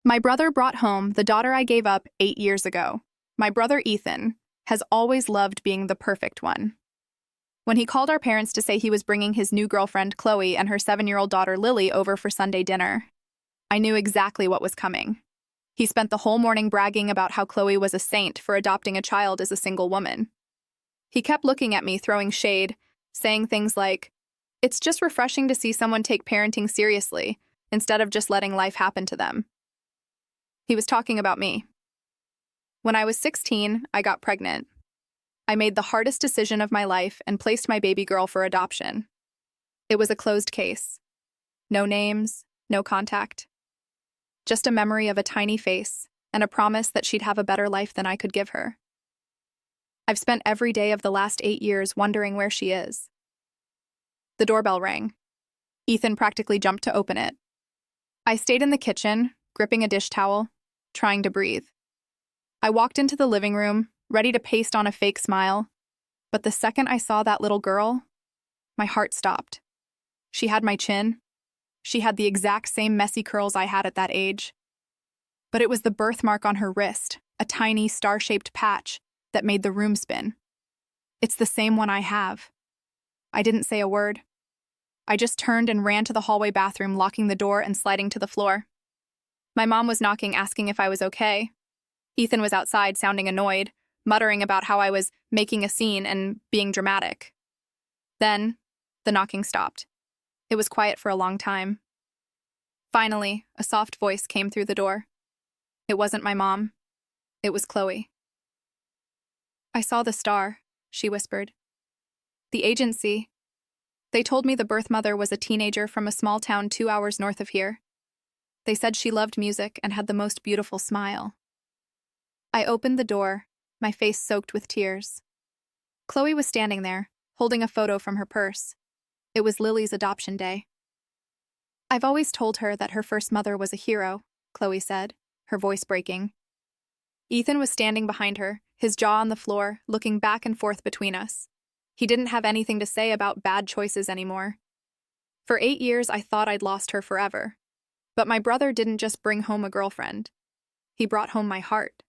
My brother brought home the daughter I gave up 8 years ago. My brother Ethan has always loved being the perfect one. When he called our parents to say he was bringing his new girlfriend Chloe and her 7-year-old daughter Lily over for Sunday dinner, I knew exactly what was coming. He spent the whole morning bragging about how Chloe was a saint for adopting a child as a single woman. He kept looking at me, throwing shade, saying things like, "It's just refreshing to see someone take parenting seriously, instead of just letting life happen to them." He was talking about me. When I was 16, I got pregnant. I made the hardest decision of my life and placed my baby girl for adoption. It was a closed case. No names, no contact. Just a memory of a tiny face and a promise that she'd have a better life than I could give her. I've spent every day of the last 8 years wondering where she is. The doorbell rang. Ethan practically jumped to open it. I stayed in the kitchen, gripping a dish towel, trying to breathe. I walked into the living room, ready to paste on a fake smile, but the second I saw that little girl, my heart stopped. She had my chin. She had the exact same messy curls I had at that age. But it was the birthmark on her wrist, a tiny star-shaped patch, that made the room spin. It's the same one I have. I didn't say a word. I just turned and ran to the hallway bathroom, locking the door and sliding to the floor. My mom was knocking, asking if I was okay. Ethan was outside, sounding annoyed, muttering about how I was making a scene and being dramatic. Then, the knocking stopped. It was quiet for a long time. Finally, a soft voice came through the door. It wasn't my mom. It was Chloe. "I saw the star," she whispered. "The agency. They told me the birth mother was a teenager from a small town 2 hours north of here. They said she loved music and had the most beautiful smile." I opened the door, my face soaked with tears. Chloe was standing there, holding a photo from her purse. It was Lily's adoption day. "I've always told her that her first mother was a hero," Chloe said, her voice breaking. Ethan was standing behind her, his jaw on the floor, looking back and forth between us. He didn't have anything to say about bad choices anymore. For 8 years, I thought I'd lost her forever. But my brother didn't just bring home a girlfriend. He brought home my heart.